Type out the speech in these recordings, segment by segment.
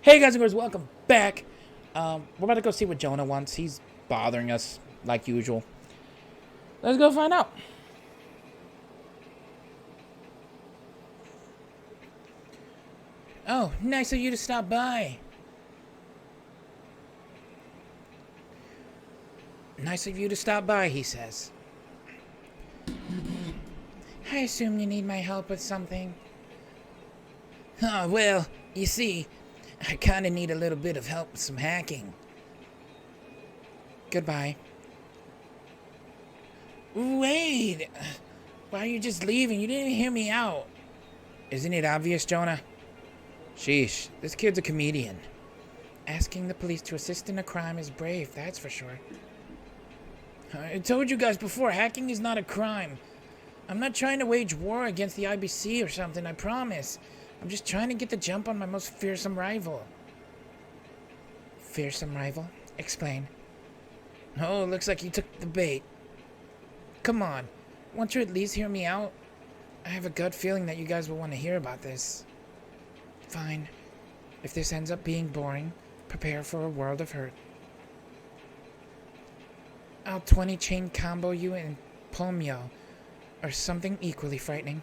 Hey guys and girls, welcome back. We're about to go see what Jonah wants. He's bothering us like usual. Let's go find out. Oh, nice of you to stop by. Nice of you to stop by, he says. I assume you need my help with something. Oh, well, you see, I kinda need a little bit of help with some hacking. Goodbye. Wait! Why are you just leaving? You didn't hear me out. Isn't it obvious, Jonah? Sheesh, this kid's a comedian. Asking the police to assist in a crime is brave, that's for sure. I told you guys before, hacking is not a crime. I'm not trying to wage war against the IBC or something, I promise. I'm just trying to get the jump on my most fearsome rival. Fearsome rival? Explain. Oh, looks like you took the bait. Come on, won't you at least hear me out? I have a gut feeling that you guys will want to hear about this. Fine. If this ends up being boring, prepare for a world of hurt. I'll 20 chain combo you in Pomyo, or something equally frightening.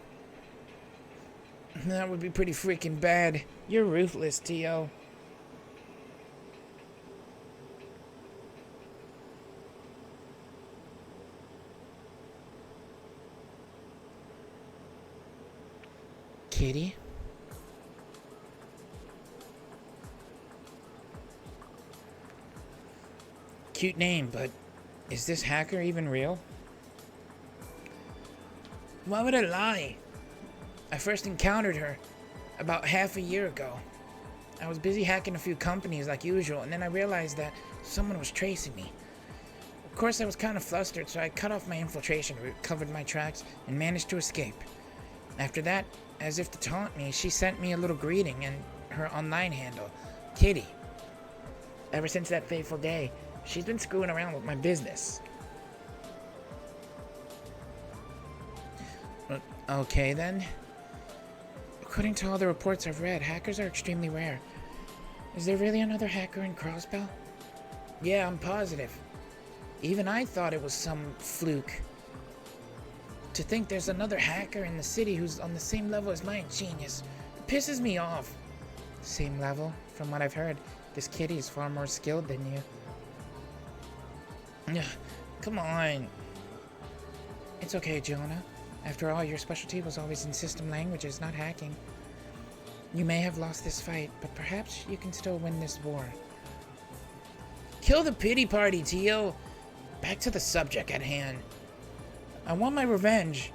That would be pretty freaking bad. You're ruthless, T.O. Kitty? Cute name, but is this hacker even real? Why would I lie? I first encountered her about half a year ago. I was busy hacking a few companies like usual, and then I realized that someone was tracing me. Of course, I was kind of flustered, so I cut off my infiltration route, covered my tracks, and managed to escape. After that, as if to taunt me, she sent me a little greeting and her online handle, Kitty. Ever since that fateful day, she's been screwing around with my business. Okay then. According to all the reports I've read, hackers are extremely rare. Is there really another hacker in Crossbell? Yeah, I'm positive. Even I thought it was some fluke. To think there's another hacker in the city who's on the same level as my genius pisses me off. Same level? From what I've heard, this Kitty is far more skilled than you. Come on. It's okay, Jonah. After all, your specialty was always in system languages, not hacking. You may have lost this fight, but perhaps you can still win this war. Kill the pity party, Tio. Back to the subject at hand. I want my revenge.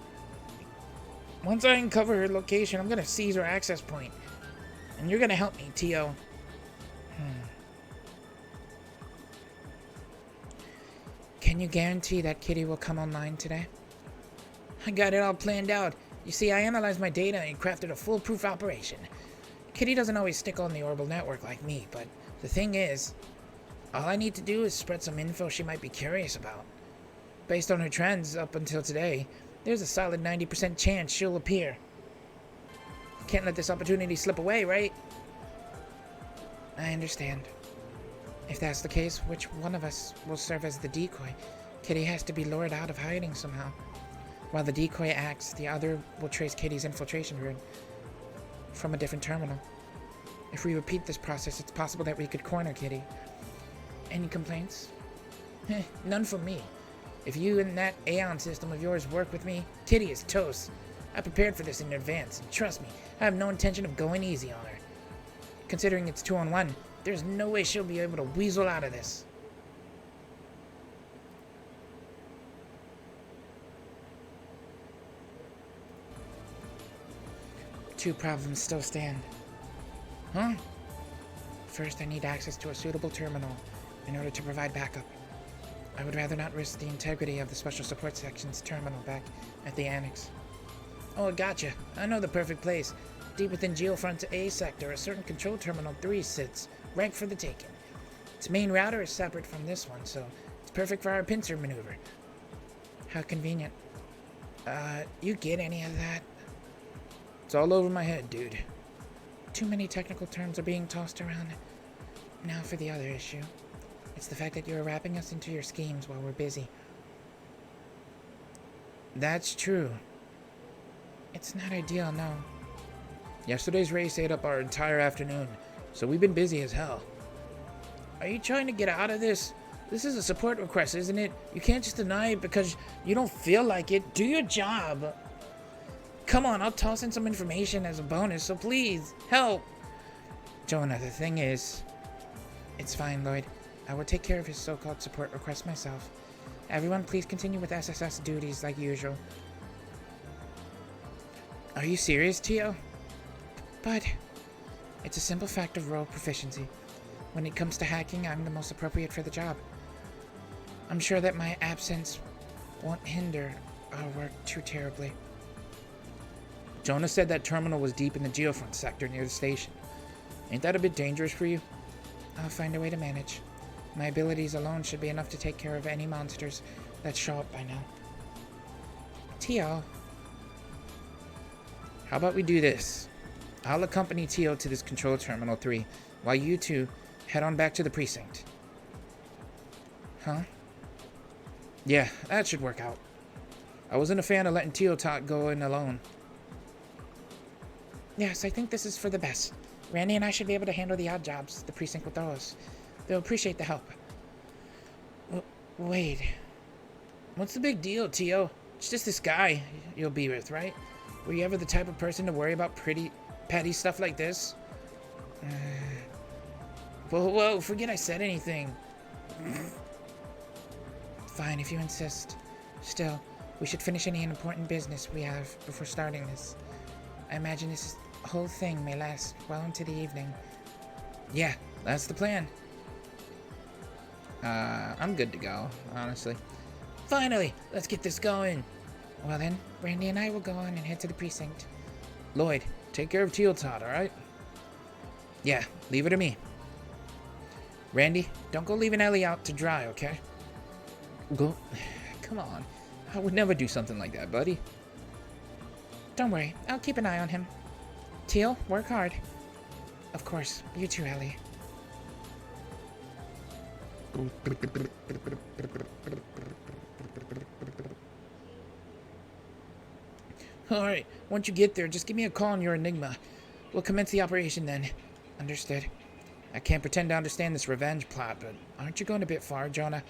Once I uncover her location, I'm gonna seize her access point. And you're gonna help me, Tio. Can you guarantee that Kitty will come online today? I got it all planned out. You see, I analyzed my data and crafted a foolproof operation. Kitty doesn't always stick on the orbital network like me, but the thing is, all I need to do is spread some info she might be curious about. Based on her trends up until today, there's a solid 90% chance she'll appear. Can't let this opportunity slip away, right? I understand. If that's the case, which one of us will serve as the decoy? Kitty has to be lured out of hiding somehow. While the decoy acts, the other will trace Kitty's infiltration route from a different terminal. If we repeat this process, it's possible that we could corner Kitty. Any complaints? None from me. If you and that Aeon system of yours work with me, Kitty is toast. I prepared for this in advance, and trust me, I have no intention of going easy on her. Considering it's 2-on-1, there's no way she'll be able to weasel out of this. Two problems still stand. Huh? First, I need access to a suitable terminal in order to provide backup. I would rather not risk the integrity of the Special Support Section's terminal back at the Annex. Oh, gotcha. I know the perfect place. Deep within Geofront's A sector, a certain Control Terminal 3 sits, ripe for the taking. Its main router is separate from this one, so it's perfect for our pincer maneuver. How convenient. You get any of that? It's all over my head, dude. Too many technical terms are being tossed around. Now for the other issue. It's the fact that you're wrapping us into your schemes while we're busy. That's true. It's not ideal, no. Yesterday's race ate up our entire afternoon, so we've been busy as hell. Are you trying to get out of this? This is a support request, isn't it? You can't just deny it because you don't feel like it. Do your job. Come on, I'll toss in some information as a bonus, so please, help. Jonah, the thing is... It's fine, Lloyd. I will take care of his so-called support request myself. Everyone, please continue with SSS duties like usual. Are you serious, Tio? But... It's a simple fact of role proficiency. When it comes to hacking, I'm the most appropriate for the job. I'm sure that my absence won't hinder our work too terribly. Jonah said that terminal was deep in the geofront sector near the station. Ain't that a bit dangerous for you? I'll find a way to manage. My abilities alone should be enough to take care of any monsters that show up by now. Tio. How about we do this? I'll accompany Tio to this control terminal 3, while you two head on back to the precinct. Huh? Yeah, that should work out. I wasn't a fan of letting Tio go in alone. Yes, I think this is for the best. Randy and I should be able to handle the odd jobs the precinct will throw us. They'll appreciate the help. Wait. What's the big deal, Tio? It's just this guy you'll be with, right? Were you ever the type of person to worry about petty stuff like this? Whoa, forget I said anything. Fine, if you insist. Still, we should finish any important business we have before starting this. I imagine this whole thing may last well into the evening. Yeah, that's the plan. I'm good to go, honestly. Finally, let's get this going. Well then, Randy and I will go on and head to the precinct. Lloyd, take care of Teal-Tot, alright? Yeah, leave it to me. Randy, don't go leaving Ellie out to dry, okay? Go. Come on. I would never do something like that, buddy. Don't worry, I'll keep an eye on him. Teal, work hard. Of course, you too, Ellie. Alright, once you get there, just give me a call on your Enigma. We'll commence the operation then. Understood. I can't pretend to understand this revenge plot, but aren't you going a bit far, Jonah?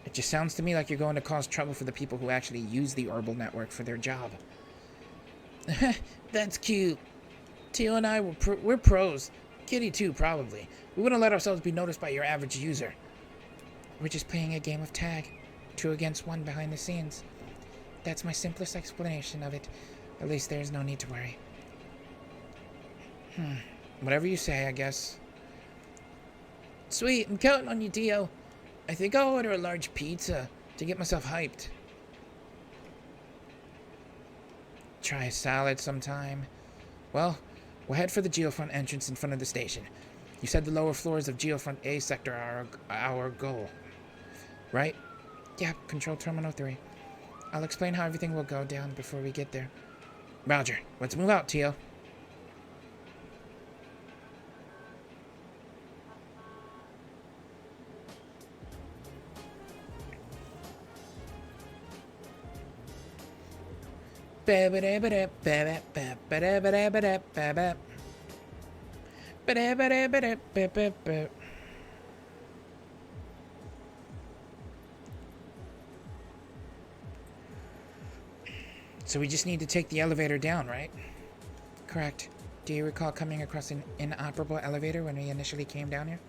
It just sounds to me like you're going to cause trouble for the people who actually use the Orbital network for their job. That's cute. Teal and I, we're pros. Kitty too, probably. We wouldn't let ourselves be noticed by your average user. We're just playing a game of tag. 2 against 1 behind the scenes. That's my simplest explanation of it. At least there's no need to worry. Whatever you say, I guess. Sweet, I'm counting on you, Dio. I think I'll order a large pizza to get myself hyped. Try a salad sometime. Well, we'll head for the Geofront entrance in front of the station. You said the lower floors of Geofront A sector are our goal, right? Yeah, Control Terminal 3. I'll explain how everything will go down before we get there. Roger. Let's move out, Tio. So we just need to take the elevator down, right? Correct. Do you recall coming across an inoperable elevator when we initially came down here?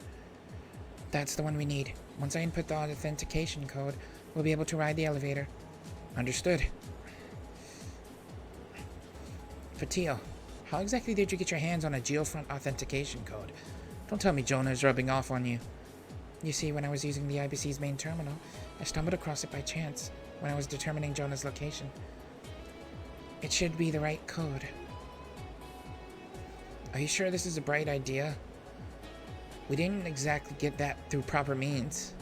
That's the one we need. Once I input the authentication code, we'll be able to ride the elevator. Understood. Fatio, how exactly did you get your hands on a Geofront authentication code? Don't tell me Jonah is rubbing off on you. You see, when I was using the IBC's main terminal, I stumbled across it by chance when I was determining Jonah's location. It should be the right code. Are you sure this is a bright idea? We didn't exactly get that through proper means.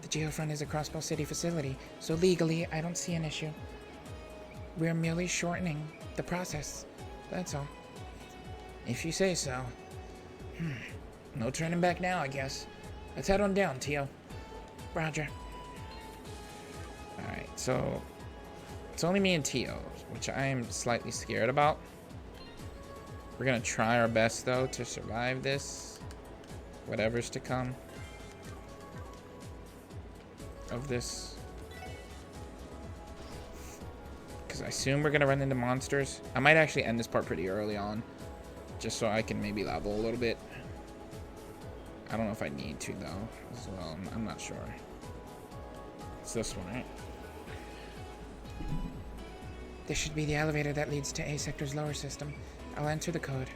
The Geofront is a Crossbow City facility, so legally I don't see an issue. We're merely shortening the process, that's all. If you say so. No turning back now, I guess. Let's head on down, Tio. Roger. Alright, so it's only me and Tio, which I am slightly scared about. We're gonna try our best, though, to survive this. Whatever's to come of this. Because I assume we're gonna run into monsters. I might actually end this part pretty early on, just so I can maybe level a little bit. I don't know if I need to, though, as well. I'm not sure. It's this one, right? This should be the elevator that leads to A Sector's lower system. I'll enter the code.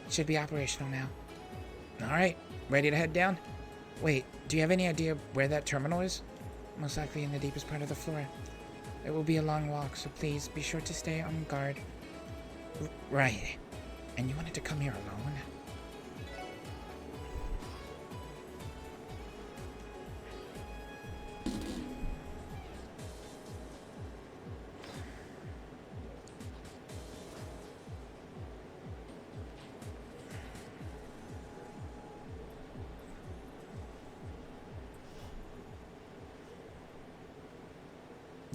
It should be operational now. Alright, ready to head down? Wait, do you have any idea where that terminal is? Most likely in the deepest part of the floor. It will be a long walk, so please be sure to stay on guard. Right. And you wanted to come here alone?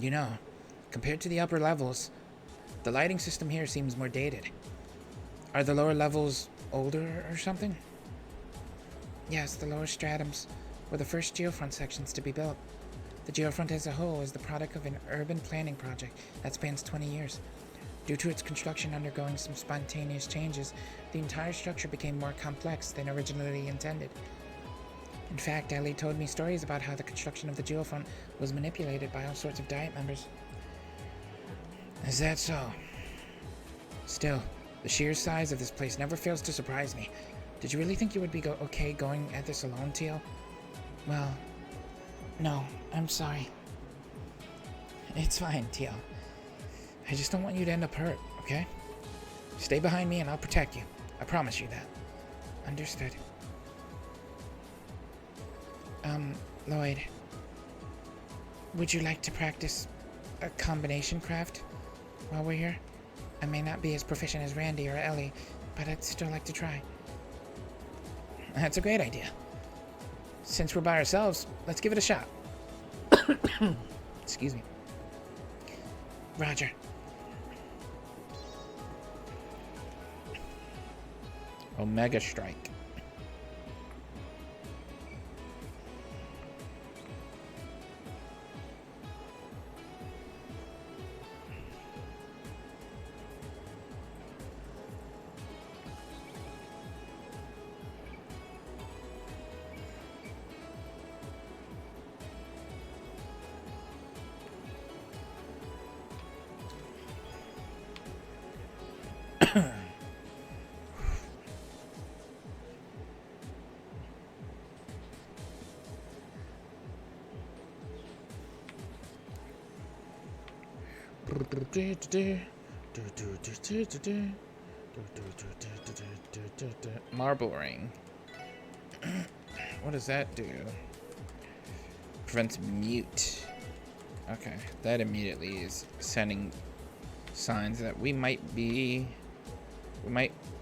You know, compared to the upper levels, the lighting system here seems more dated. Are the lower levels older or something? Yes, the lower stratums were the first geofront sections to be built. The geofront as a whole is the product of an urban planning project that spans 20 years. Due to its construction undergoing some spontaneous changes, the entire structure became more complex than originally intended. In fact, Ellie told me stories about how the construction of the geofront was manipulated by all sorts of Diet members. Is that so? Still, the sheer size of this place never fails to surprise me. Did you really think you would be okay going at this alone, Teal? Well, no, I'm sorry. It's fine, Teal. I just don't want you to end up hurt, okay? Stay behind me and I'll protect you. I promise you that. Understood. Lloyd, would you like to practice a combination craft while we're here? I may not be as proficient as Randy or Ellie, but I'd still like to try. That's a great idea. Since we're by ourselves, let's give it a shot. Excuse me. Roger. Omega Strike. Marble ring. What does that do? Prevents mute. Okay, that immediately is sending signs that we might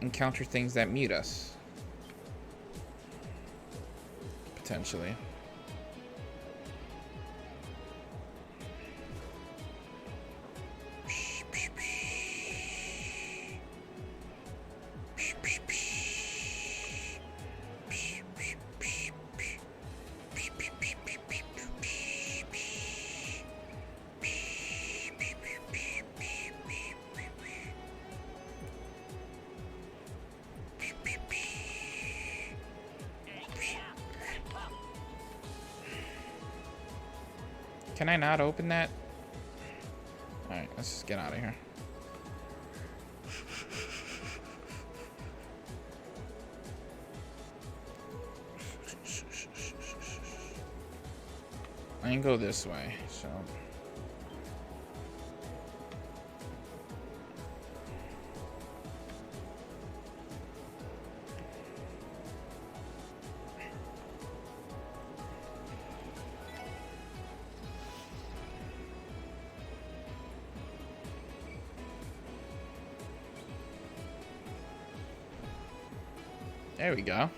encounter things that mute us. Potentially. Can I not open that? Alright, let's just get out of here. I can go this way, so... There we go.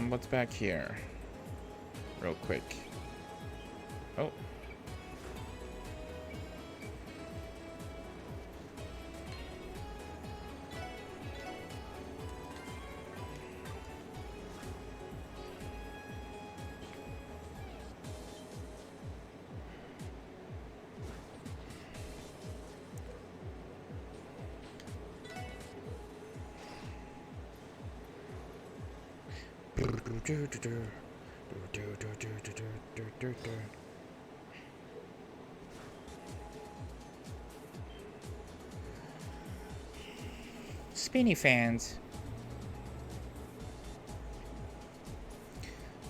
What's back here? Real quick. Oh. Spinny fans.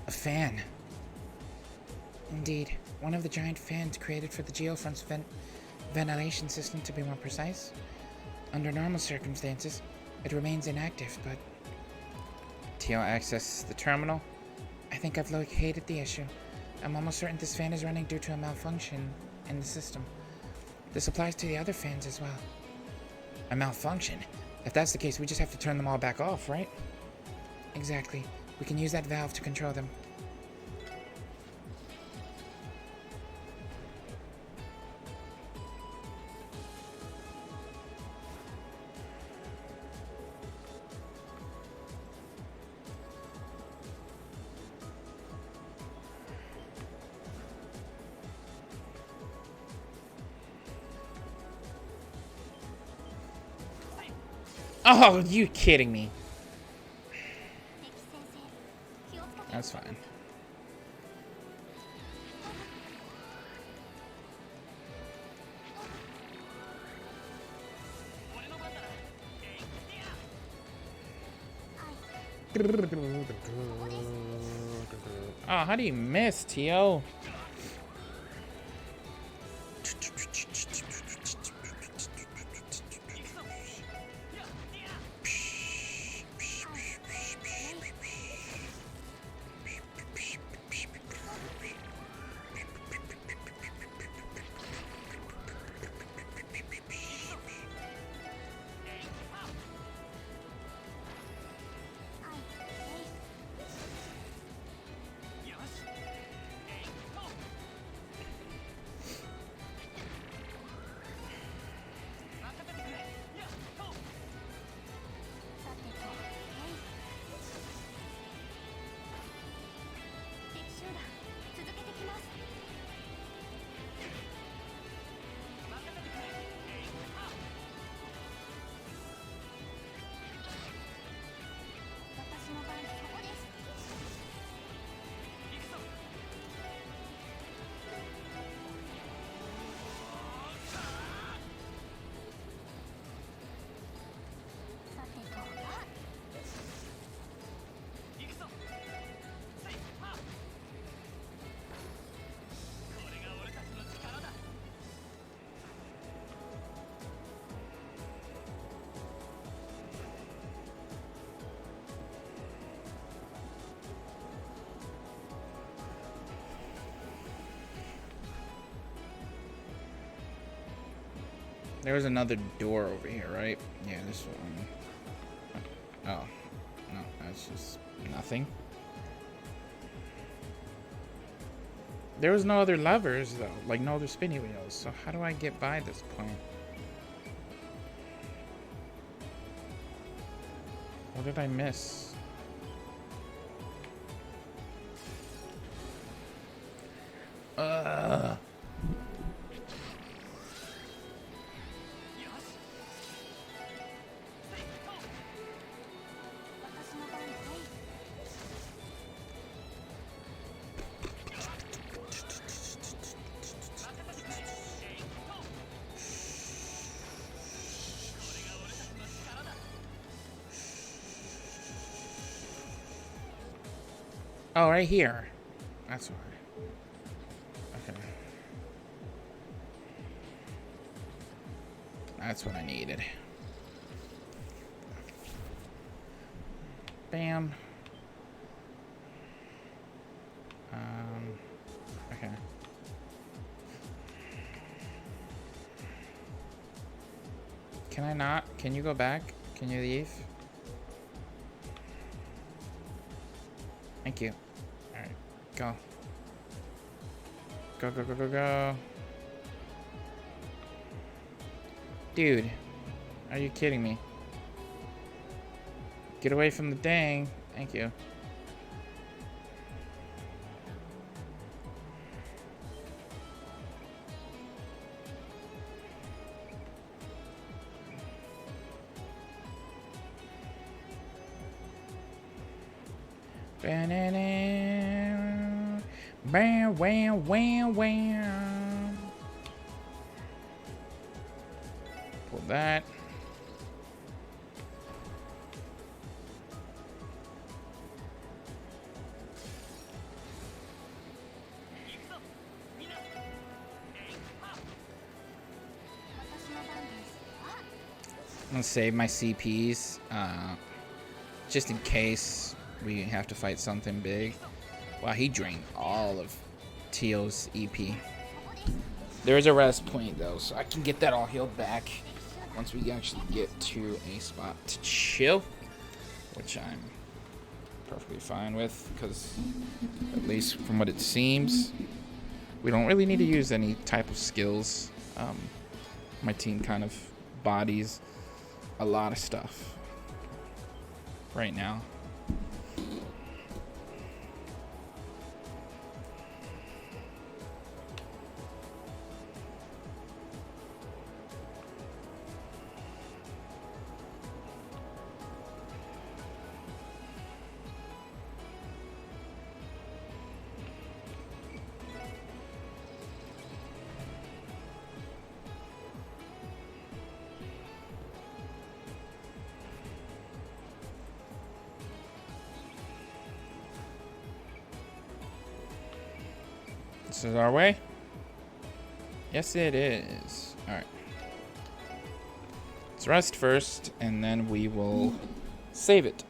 A fan. Indeed, one of the giant fans created for the geofront's ventilation system, to be more precise. Under normal circumstances, it remains inactive, but... TL access the terminal. I think I've located the issue. I'm almost certain this fan is running due to a malfunction in the system. This applies to the other fans as well. A malfunction? If that's the case, we just have to turn them all back off, right? Exactly. We can use that valve to control them. Oh, you kidding me? That's fine. Oh, how do you miss, Tio? There was another door over here, right? Yeah, this one. Oh. No, that's just nothing. There was no other levers, though. Like, no other spinny wheels. So how do I get by this point? What did I miss? Oh, right here. That's why. Okay. That's what I needed. Bam. Okay. Can I not? Can you go back? Can you leave? Thank you. Alright, go. Go, go, go, go, go. Dude, are you kidding me? Get away from the dang. Thank you. Bam, wham, wham, wham. Pull that. I'm gonna save my CPs, just in case we have to fight something big. Wow, he drained all of Teal's EP. There is a rest point though, so I can get that all healed back once we actually get to a spot to chill, which I'm perfectly fine with, because at least from what it seems, we don't really need to use any type of skills. My team kind of bodies a lot of stuff right now. This is our way? Yes, it is. Alright. Let's rest first, and then we will save it.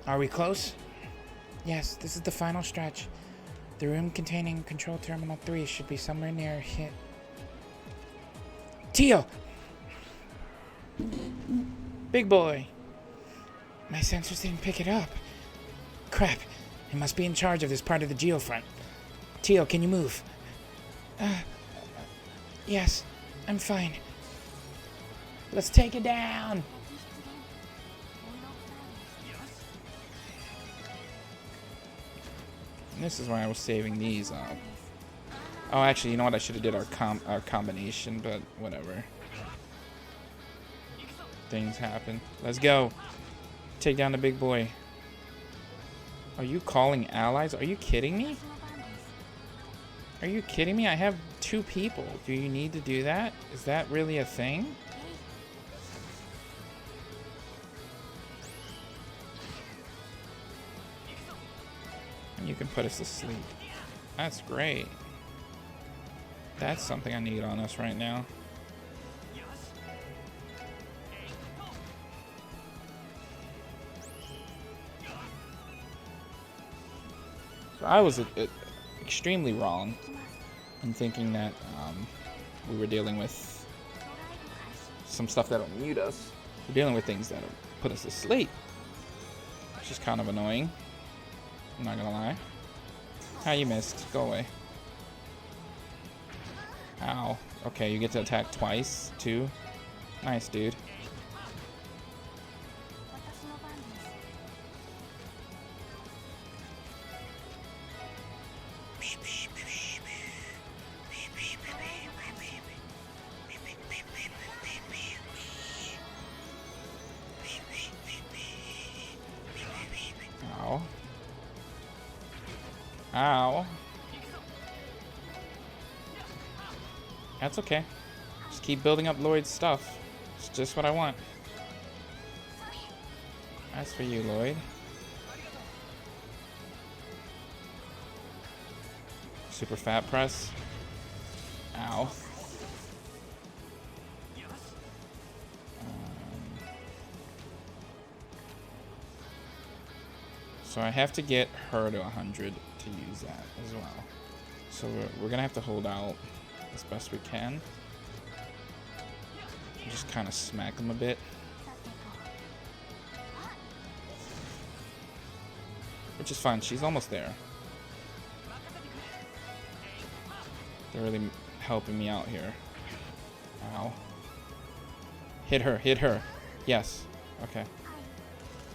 Are we close? Yes, this is the final stretch. The room containing Control Terminal 3 should be somewhere near here. Teal! Big boy! My sensors didn't pick it up. Crap. It must be in charge of this part of the geofront. Teal, can you move? Yes, I'm fine. Let's take it down! And this is why I was saving these up. Oh, actually, you know what? I should have did our combination, but whatever. Things happen. Let's go. Take down the big boy. Are you calling allies? Are you kidding me? Are you kidding me? I have 2 people. Do you need to do that? Is that really a thing? You can put us to sleep. That's great. That's something I need on us right now. So I was extremely wrong in thinking that we were dealing with some stuff that'll mute us. We're dealing with things that'll put us to sleep, which is kind of annoying. I'm not gonna lie. Ah, you missed. Go away. Ow. Okay, you get to attack twice, too. Nice, dude. Ow. Ow. That's okay. Just keep building up Lloyd's stuff. It's just what I want. That's for you, Lloyd. Super fat press. Ow. So I have to get her to 100 to use that as well. So we're gonna have to hold out as best we can. Just kind of smack them a bit. Which is fine, she's almost there. They're really helping me out here. Ow. Hit her, hit her. Yes. Okay.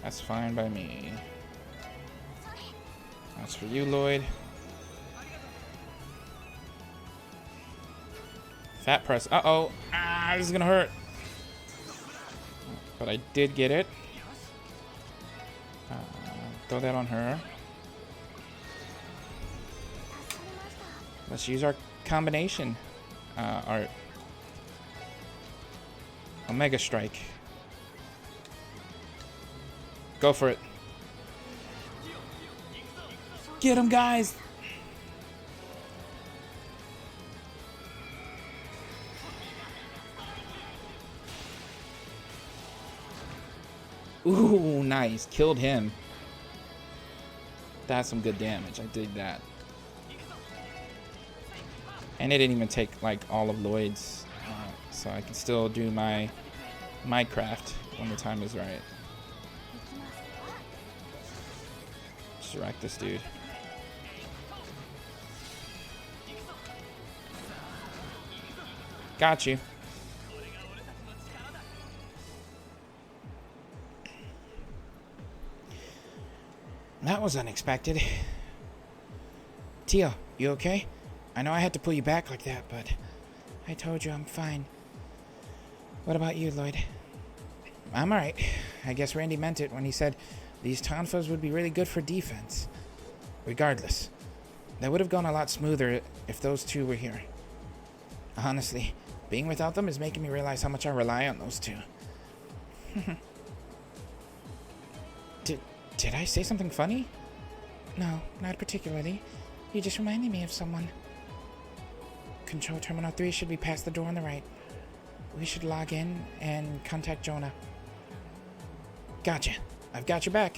That's fine by me. That's for you, Lloyd. Fat press. Uh-oh. Ah, this is gonna hurt. But I did get it. Throw that on her. Let's use our combination art. Omega Strike. Go for it. Get him, guys! Ooh, nice. Killed him. That's some good damage. I dig that. And it didn't even take, like, all of Lloyd's. So I can still do my craft when the time is right. Just wreck this dude. Got you. That was unexpected. Tia, you okay? I know I had to pull you back like that, but I told you I'm fine. What about you, Lloyd? I'm alright. I guess Randy meant it when he said these tonfas would be really good for defense. Regardless, that would have gone a lot smoother if those two were here. Honestly, being without them is making me realize how much I rely on those two. Did I say something funny? No, not particularly. You just reminded me of someone. Control Terminal 3 should be past the door on the right. We should log in and contact Jonah. Gotcha. I've got your back.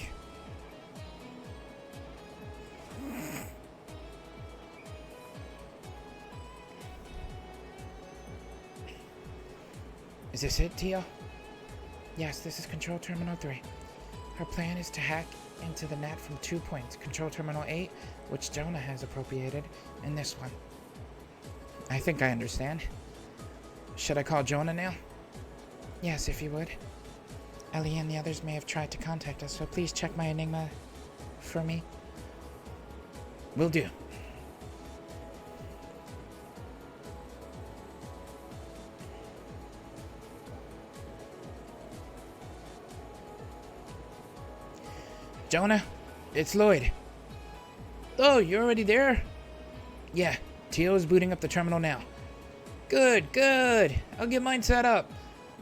Is this it, Tia? Yes, this is Control Terminal 3. Our plan is to hack into the net from 2 points. Control Terminal 8, which Jonah has appropriated, and this one. I think I understand. Should I call Jonah now? Yes, if you would. Ellie and the others may have tried to contact us, so please check my Enigma for me. Will do. Jonah, it's Lloyd. Oh, you're already there? Yeah, Tio's booting up the terminal now. Good, good. I'll get mine set up.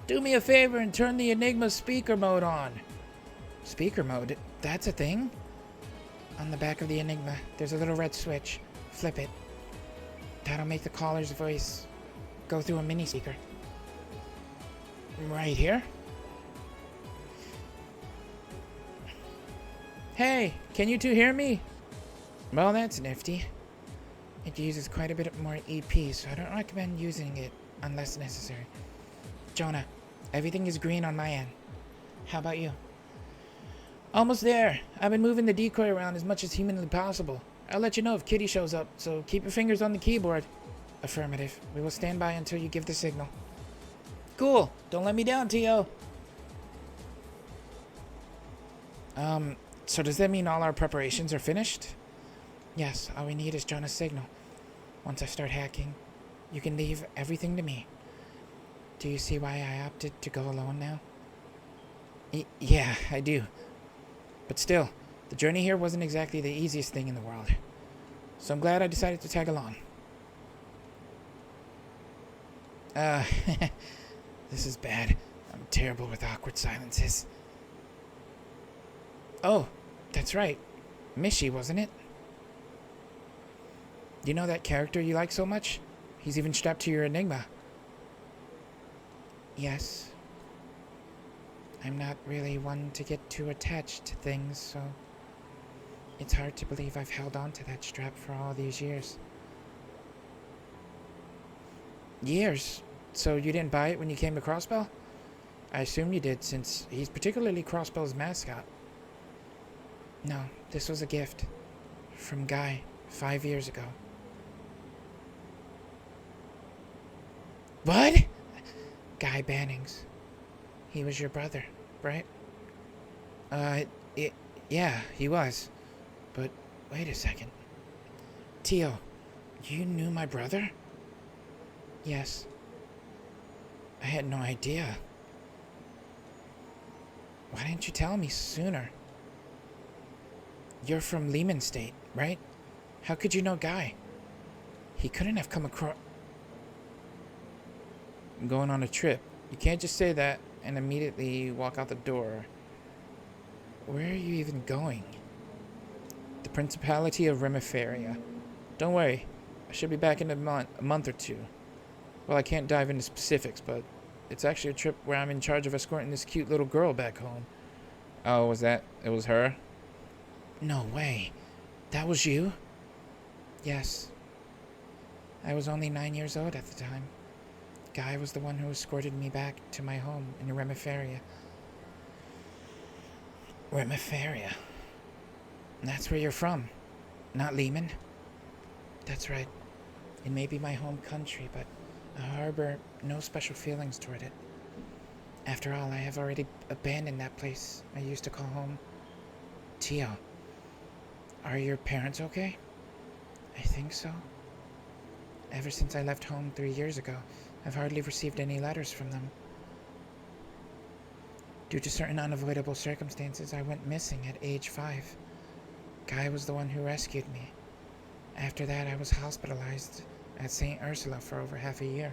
Do me a favor and turn the Enigma speaker mode on. Speaker mode? That's a thing? On the back of the Enigma, there's a little red switch. Flip it. That'll make the caller's voice go through a mini speaker. Right here? Hey, can you two hear me? Well, that's nifty. It uses quite a bit more EP, so I don't recommend using it unless necessary. Jonah, everything is green on my end. How about you? Almost there. I've been moving the decoy around as much as humanly possible. I'll let you know if Kitty shows up, so keep your fingers on the keyboard. Affirmative. We will stand by until you give the signal. Cool. Don't let me down, Tio. So does that mean all our preparations are finished? Yes, all we need is Jonah's signal. Once I start hacking, you can leave everything to me. Do you see why I opted to go alone now? Yeah, I do. But still, the journey here wasn't exactly the easiest thing in the world. So I'm glad I decided to tag along. Uh, this is bad. I'm terrible with awkward silences. Oh, that's right. Mishy, wasn't it? You know that character you like so much? He's even strapped to your Enigma. Yes. I'm not really one to get too attached to things, so it's hard to believe I've held on to that strap for all these years. Years? So you didn't buy it when you came to Crossbell? I assume you did, since he's particularly Crossbell's mascot. No, this was a gift. From Guy, 5 years ago. What? Guy Bannings. He was your brother, right? Yeah, he was. But wait a second. Tio, you knew my brother? Yes. I had no idea. Why didn't you tell me sooner? You're from Lehman State, right? How could you know Guy? He couldn't have come across... I'm going on a trip. You can't just say that and immediately walk out the door. Where are you even going? The Principality of Remiferia. Don't worry, I should be back in a month or two. Well, I can't dive into specifics, but it's actually a trip where I'm in charge of escorting this cute little girl back home. Oh, it was her? No way. That was you? Yes. I was only 9 years old at the time. Guy was the one who escorted me back to my home in Remiferia. Remiferia? That's where you're from, not Lehman? That's right. It may be my home country, but I harbor no special feelings toward it. After all, I have already abandoned that place I used to call home. Tio, are your parents okay? I think so. Ever since I left home 3 years ago, I've hardly received any letters from them. Due to certain unavoidable circumstances, I went missing at age 5. Guy was the one who rescued me. After that, I was hospitalized at St. Ursula for over half a year.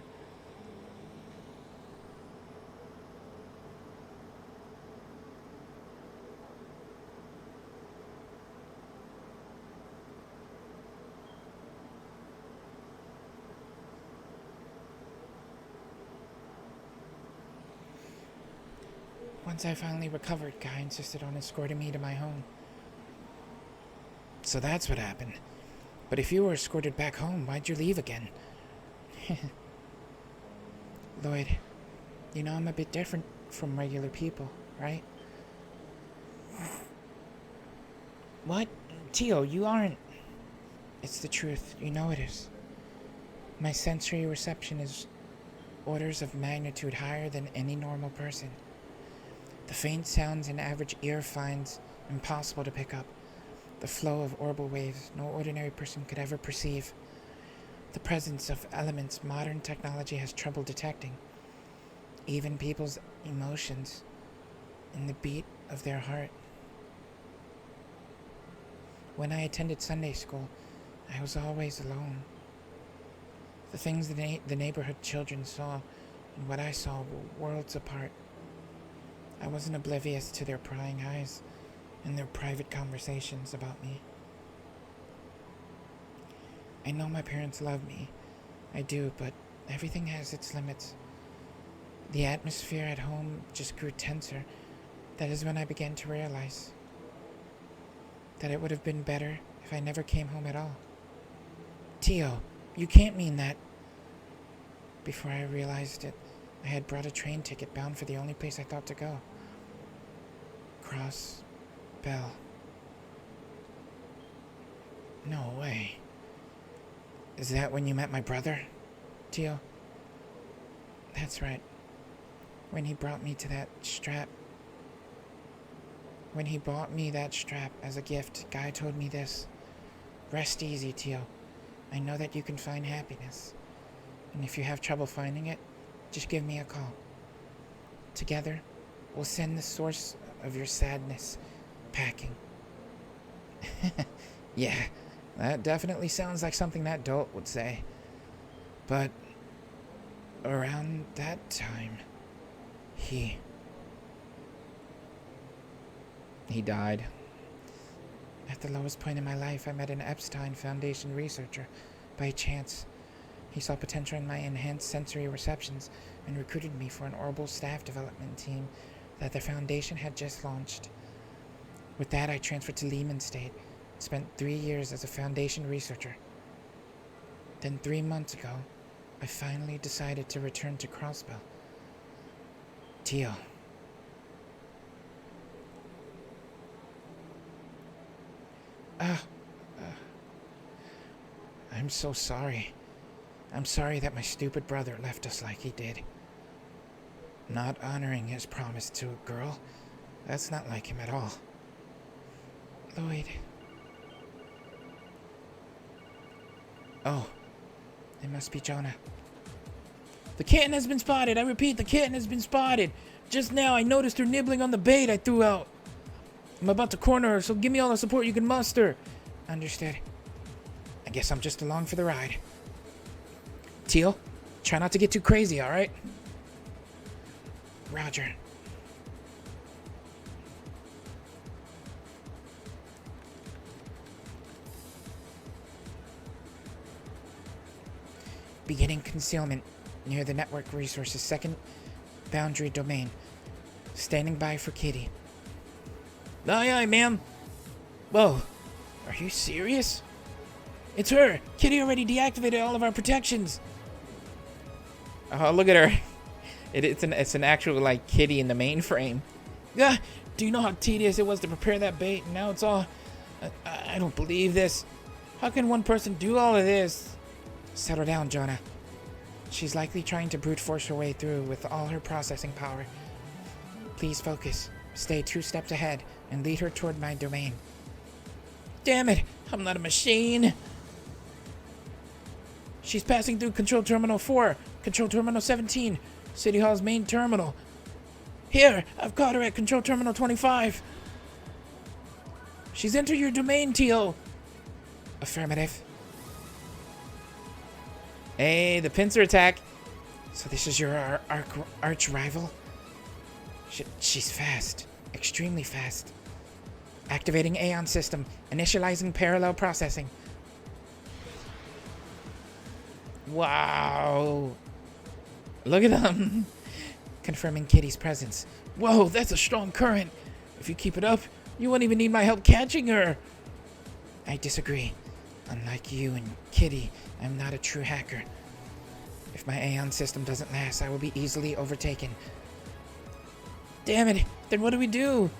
Once I finally recovered, Guy insisted on escorting me to my home. So that's what happened. But if you were escorted back home, why'd you leave again? Lloyd, you know I'm a bit different from regular people, right? What? Tio, you aren't... It's the truth. You know it is. My sensory reception is orders of magnitude higher than any normal person. The faint sounds an average ear finds impossible to pick up. The flow of orbital waves no ordinary person could ever perceive. The presence of elements modern technology has trouble detecting. Even people's emotions in the beat of their heart. When I attended Sunday school, I was always alone. The things the neighborhood children saw and what I saw were worlds apart. I wasn't oblivious to their prying eyes and their private conversations about me. I know my parents love me. I do, but everything has its limits. The atmosphere at home just grew tenser. That is when I began to realize that it would have been better if I never came home at all. Tio, you can't mean that. Before I realized it, I had brought a train ticket bound for the only place I thought to go. Cross Bell. No way. Is that when you met my brother, Tio? That's right. When he brought me to that strap. When he bought me that strap as a gift, Guy told me this. Rest easy, Tio. I know that you can find happiness. And if you have trouble finding it, just give me a call. Together, we'll send the source of your sadness packing. Yeah, That definitely sounds like something that dolt would say. But around that time, he died. At the lowest point in my life, I met an Epstein Foundation researcher by chance. He saw potential in my enhanced sensory receptions and recruited me for an orbital staff development team that the Foundation had just launched. With that, I transferred to Lehman State, spent 3 years as a Foundation researcher. Then 3 months ago, I finally decided to return to Crossbell. Teal. I'm so sorry. I'm sorry that my stupid brother left us like he did. Not honoring his promise to a girl, that's not like him at all. Lloyd. Oh, it must be Jonah. The kitten has been spotted. I repeat, the kitten has been spotted. Just now, I noticed her nibbling on the bait I threw out. I'm about to corner her, so give me all the support you can muster. Understood. I guess I'm just along for the ride. Teal, try not to get too crazy, alright? Roger. Beginning concealment near the network resource's second boundary domain. Standing by for Kitty. Aye, aye, ma'am. Whoa, are you serious? It's her. Kitty already deactivated all of our protections. Oh, look at her. It's an actual, like, Kitty in the mainframe. Yeah, do you know how tedious it was to prepare that bait? And now it's all... I don't believe this. How can one person do all of this? Settle down, Jonah. She's likely trying to brute force her way through with all her processing power. Please focus. Stay 2 steps ahead and lead her toward my domain. Damn it! I'm not a machine! She's passing through Control Terminal 4, Control Terminal 17, City Hall's main terminal. Here, I've caught her at Control Terminal 25. She's entered your domain, Teal. Affirmative. Hey, the pincer attack. So this is your arch rival? She's fast. Extremely fast. Activating Aeon system. Initializing parallel processing. Wow. Look at them. Confirming Kitty's presence. Whoa, that's a strong current. If you keep it up, you won't even need my help catching her. I disagree. Unlike you and Kitty, I'm not a true hacker. If my Aeon system doesn't last, I will be easily overtaken. Damn it, then what do we do?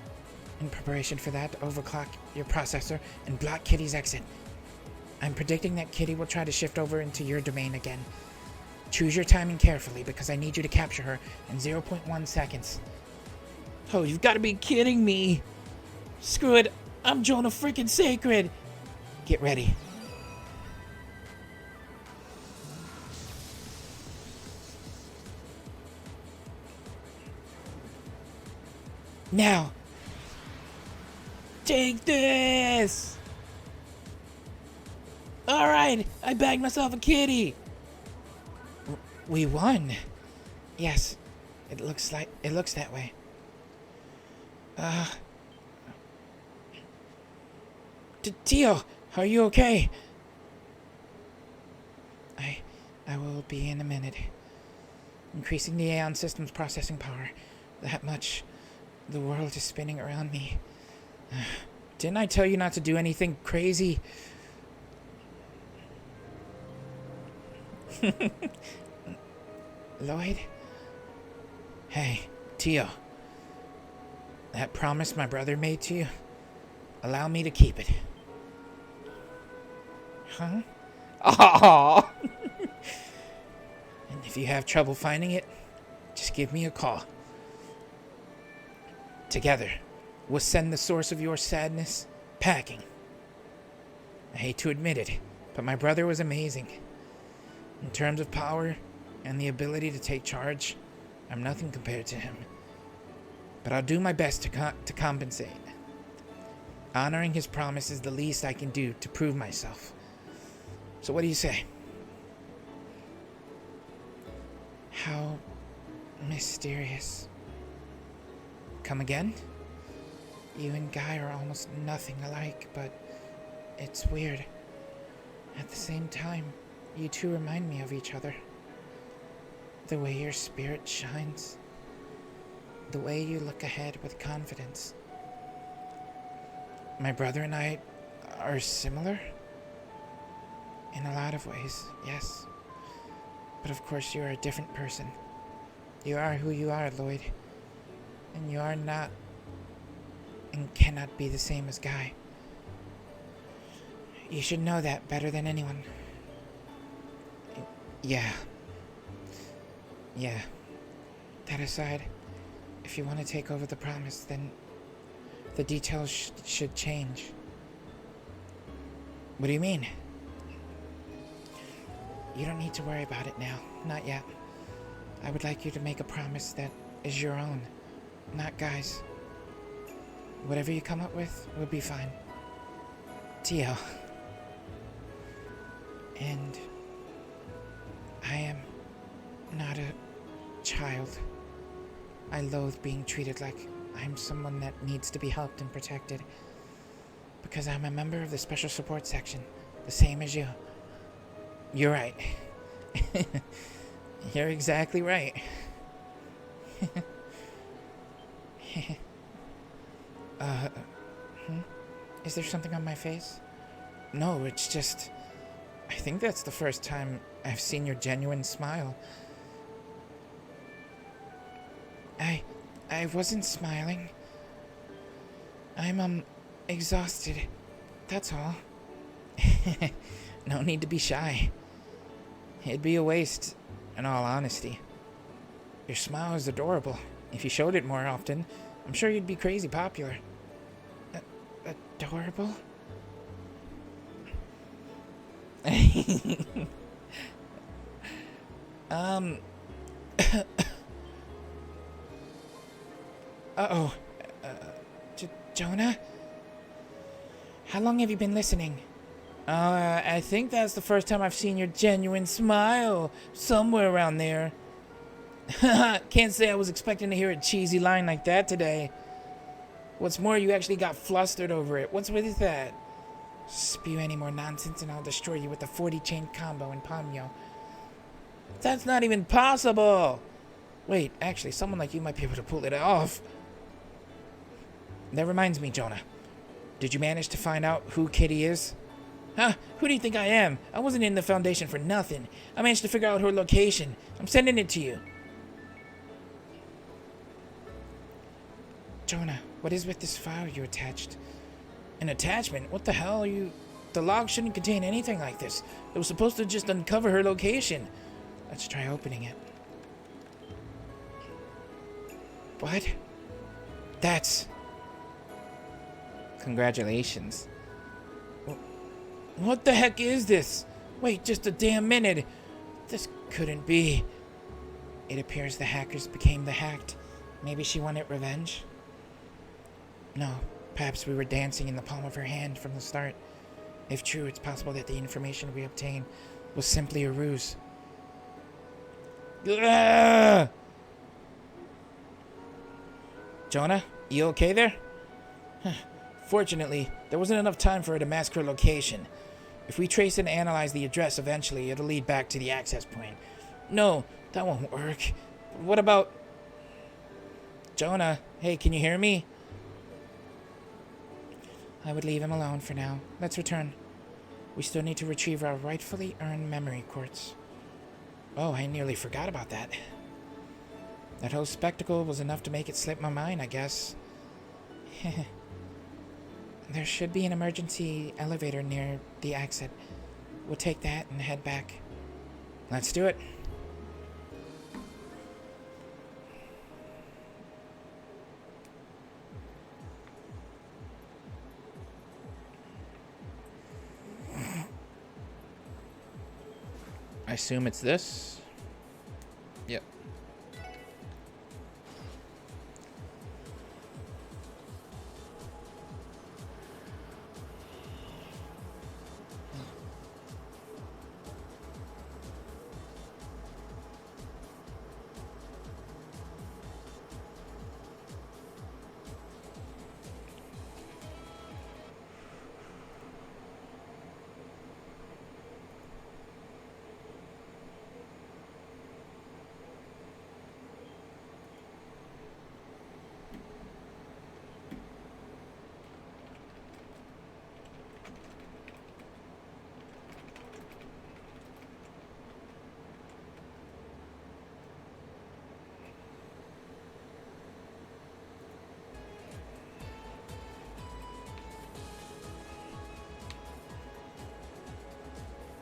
In preparation for that, overclock your processor and block Kitty's exit. I'm predicting that Kitty will try to shift over into your domain again. Choose your timing carefully because I need you to capture her in 0.1 seconds. Oh, you've got to be kidding me. Screw it, I'm Jonah freaking Sacred. Get ready. Now. Take this! Alright, I bagged myself a kitty. We won. Yes, it looks that way. Teal, are you okay? I will be in a minute. Increasing the Aeon system's processing power. That much. The world is spinning around me. Didn't I tell you not to do anything crazy? Lloyd? Hey, Teal. That promise my brother made to you, allow me to keep it. Huh? Aww. And if you have trouble finding it, just give me a call. Together, we'll send the source of your sadness packing. I hate to admit it, but my brother was amazing. In terms of power and the ability to take charge, I'm nothing compared to him. But I'll do my best to compensate. Honoring his promise is the least I can do to prove myself. So what do you say? How mysterious. Come again? You and Guy are almost nothing alike, but it's weird. At the same time, you two remind me of each other. The way your spirit shines. The way you look ahead with confidence. My brother and I are similar? In a lot of ways, yes. But of course you are a different person. You are who you are, Lloyd. And you are not and cannot be the same as Guy. You should know that better than anyone. Yeah. That aside, if you want to take over the promise, then the details should change. What do you mean? You don't need to worry about it now. Not yet. I would like you to make a promise that is your own, not Guy's. Whatever you come up with will be fine. Tio. And I am not a child. I loathe being treated like I'm someone that needs to be helped and protected. Because I'm a member of the special support section, the same as you. You're right. You're exactly right. Is there something on my face? No, it's just... I think that's the first time I've seen your genuine smile. I wasn't smiling. I'm, exhausted. That's all. No need to be shy. It'd be a waste, in all honesty. Your smile is adorable. If you showed it more often, I'm sure you'd be crazy popular. Adorable? Uh-oh. Jonah? How long have you been listening? I think that's the first time I've seen your genuine smile. Somewhere around there. Can't say I was expecting to hear a cheesy line like that today. What's more, you actually got flustered over it. What's with that? Spew any more nonsense and I'll destroy you with a 40-chain combo in Ponyo. That's not even possible! Wait, actually, someone like you might be able to pull it off. That reminds me, Jonah. Did you manage to find out who Kitty is? Huh? Who do you think I am? I wasn't in the Foundation for nothing. I managed to figure out her location. I'm sending it to you. Jonah, what is with this file you attached? An attachment? What the hell are you... The log shouldn't contain anything like this. It was supposed to just uncover her location. Let's try opening it. What? That's... Congratulations. What the heck is this? Wait just a damn minute. This couldn't be. It appears the hackers became the hacked. Maybe she wanted revenge? No, perhaps we were dancing in the palm of her hand from the start. If true, it's possible that the information we obtained was simply a ruse. Jonah, you okay there? Fortunately, there wasn't enough time for her to mask her location. If we trace and analyze the address eventually, it'll lead back to the access point. No, that won't work. What about... Jonah, hey, can you hear me? I would leave him alone for now. Let's return. We still need to retrieve our rightfully earned memory quartz. Oh, I nearly forgot about that. That whole spectacle was enough to make it slip my mind, I guess. There should be an emergency elevator near the exit. We'll take that and head back. Let's do it. I assume it's this. Yep.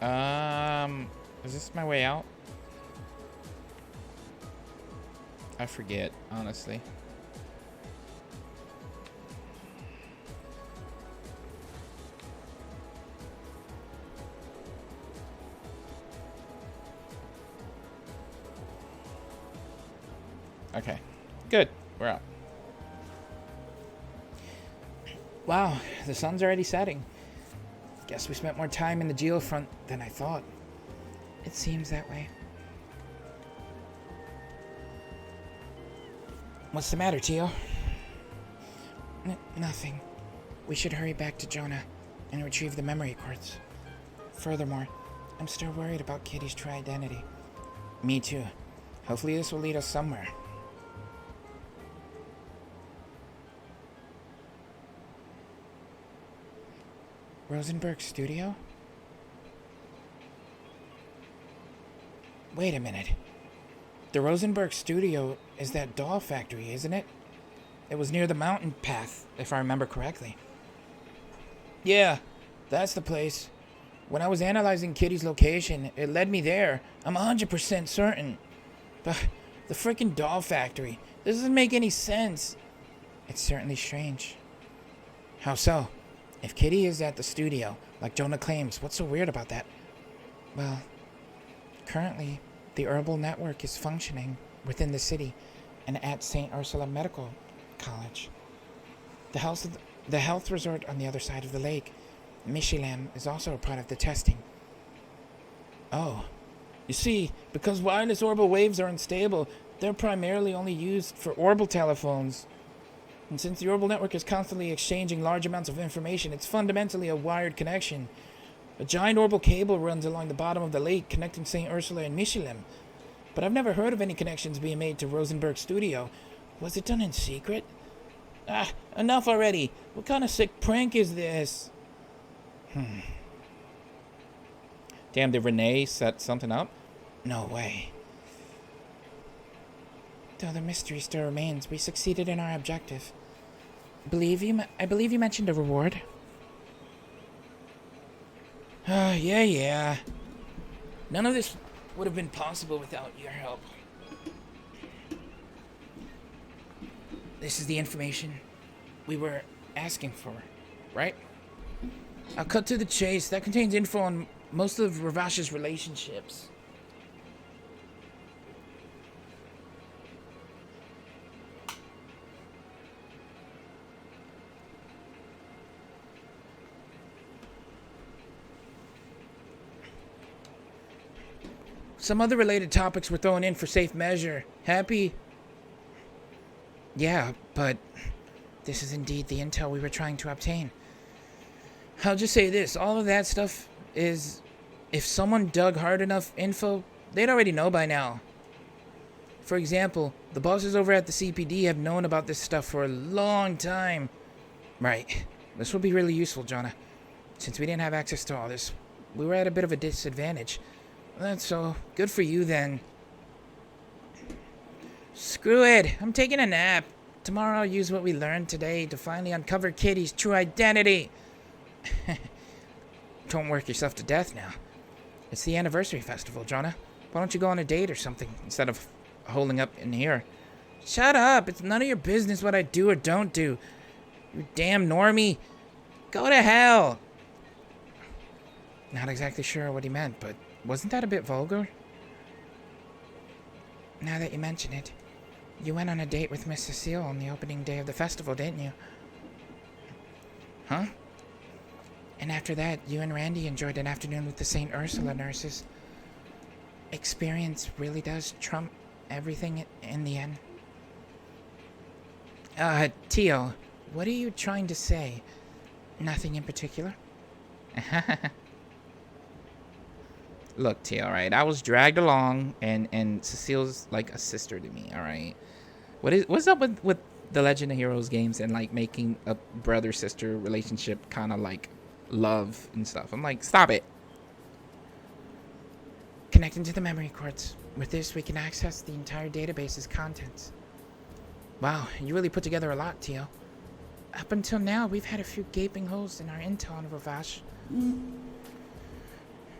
Is this my way out? I forget, honestly. Okay, good. We're out. Wow, the sun's already setting. Guess we spent more time in the geofront than I thought. It seems that way. What's the matter, Tio? Nothing. We should hurry back to Jonah and retrieve the memory quartz. Furthermore, I'm still worried about Kitty's true identity. Me too. Hopefully this will lead us somewhere. Rosenberg's studio? Wait a minute. The Rosenberg studio is that doll factory, isn't it? It was near the mountain path, if I remember correctly. Yeah, that's the place. When I was analyzing Kitty's location, it led me there. I'm 100% certain. But the freaking doll factory. This doesn't make any sense. It's certainly strange. How so? If Kitty is at the studio, like Jonah claims, what's so weird about that? Well, currently, the herbal network is functioning within the city and at St. Ursula Medical College. The health resort on the other side of the lake, Mishilam, is also a part of the testing. Oh. You see, because wireless orbital waves are unstable, they're primarily only used for orbital telephones. And since the orbital network is constantly exchanging large amounts of information, it's fundamentally a wired connection. A giant orbital cable runs along the bottom of the lake, connecting St. Ursula and Mishilam. But I've never heard of any connections being made to Rosenberg's studio. Was it done in secret? Ah, enough already. What kind of sick prank is this? Damn, did Renee set something up? No way. Though the mystery still remains, we succeeded in our objective. I believe you mentioned a reward. Yeah. None of this would have been possible without your help. This is the information we were asking for, right? I'll cut to the chase. That contains info on most of Ravash's relationships. Some other related topics were thrown in for safe measure. Happy? Yeah, but this is indeed the intel we were trying to obtain. I'll just say this, all of that stuff is... If someone dug hard enough info, they'd already know by now. For example, the bosses over at the CPD have known about this stuff for a long time. Right. This will be really useful, Jonah. Since we didn't have access to all this, we were at a bit of a disadvantage. That's so good for you then. Screw it. I'm taking a nap. Tomorrow I'll use what we learned today to finally uncover Kitty's true identity. Don't work yourself to death now. It's the anniversary festival, Jonah. Why don't you go on a date or something instead of holding up in here? Shut up. It's none of your business what I do or don't do. You damn normie. Go to hell. Not exactly sure what he meant, but wasn't that a bit vulgar? Now that you mention it, you went on a date with Miss Cecile on the opening day of the festival, didn't you? Huh? And after that, you and Randy enjoyed an afternoon with the St. Ursula nurses. Experience really does trump everything in the end. Tio, what are you trying to say? Nothing in particular? Look, T, alright, I was dragged along, and Cecile's like a sister to me, alright? What's up with the Legend of Heroes games and, like, making a brother-sister relationship kind of like love and stuff? I'm like, stop it. Connecting to the memory quartz. With this, we can access the entire database's contents. Wow, you really put together a lot, Tio. Up until now, we've had a few gaping holes in our intel on Ravash.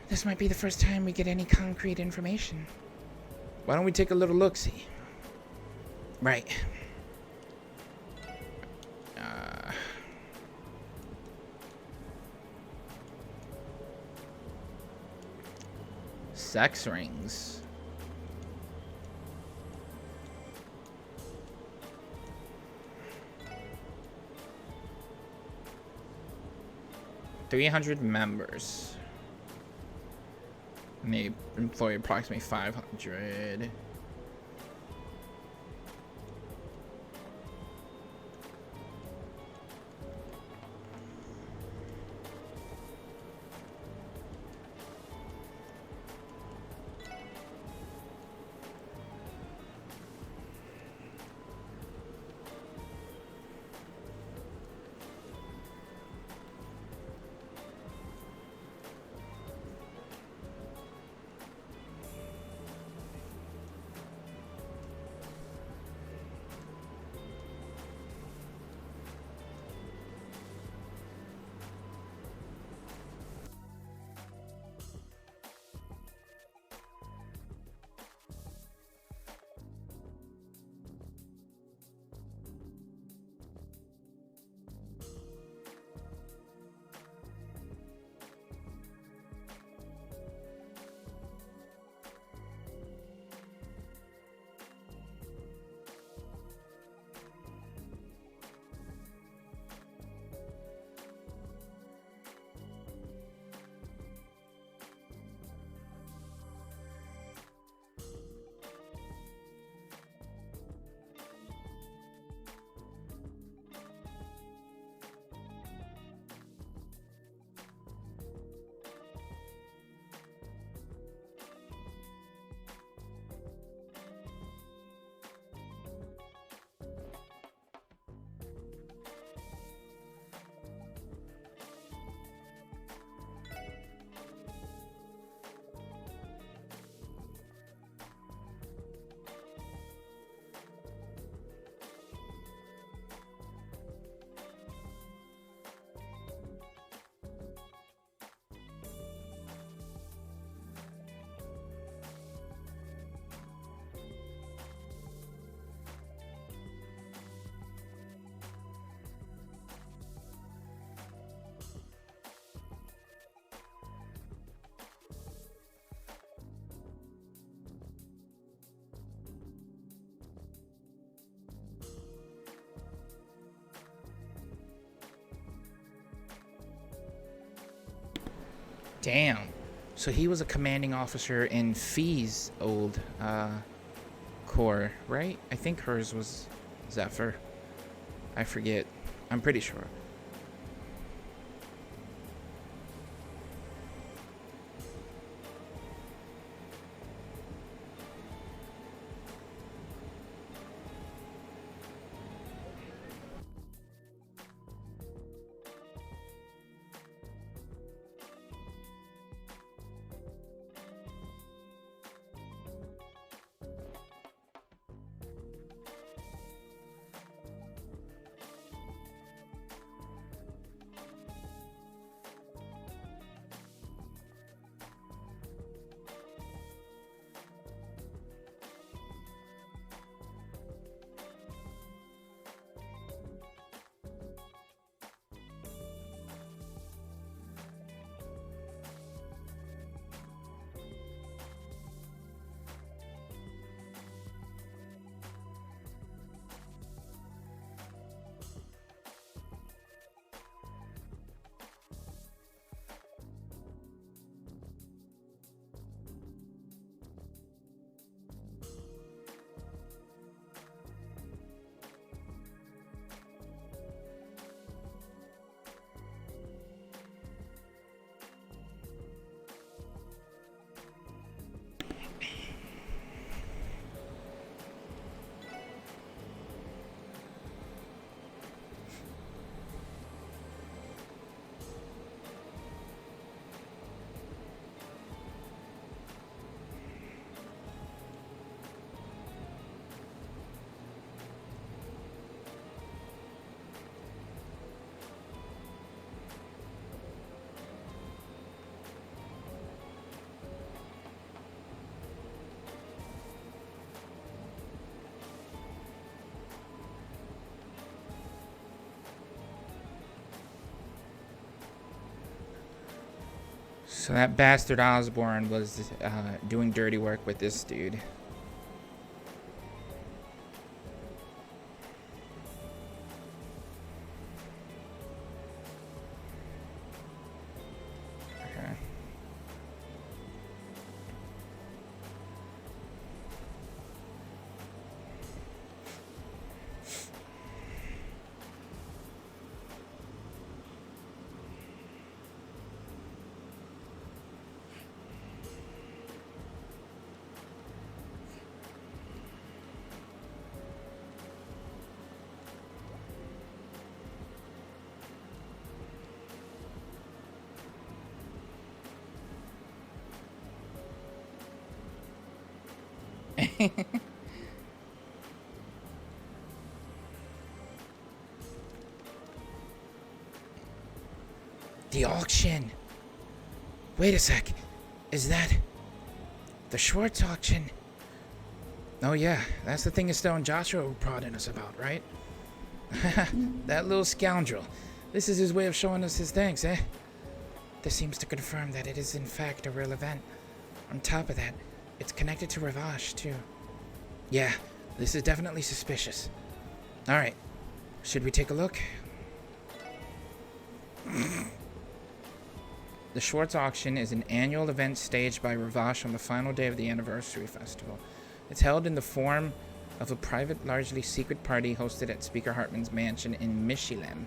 This might be the first time we get any concrete information. Why don't we take a little look-see? Right. Sex rings. $300 members. And they employ approximately 500. Damn. So he was a commanding officer in Fee's old corps, right? I think hers was Zephyr. I forget. I'm pretty sure. So that bastard Osborne was doing dirty work with this dude. The auction. Wait a sec. Is that the Schwartz auction? Oh yeah, that's the thing Estelle and Joshua were prodding us about, right? That little scoundrel. This is his way of showing us his thanks, eh? This seems to confirm that it is in fact a real event. On top of that, it's connected to Ravache, too. Yeah, this is definitely suspicious. Alright, should we take a look? The Schwartz Auction is an annual event staged by Ravache on the final day of the anniversary festival. It's held in the form of a private, largely secret party hosted at Speaker Hartman's mansion in Mechelen.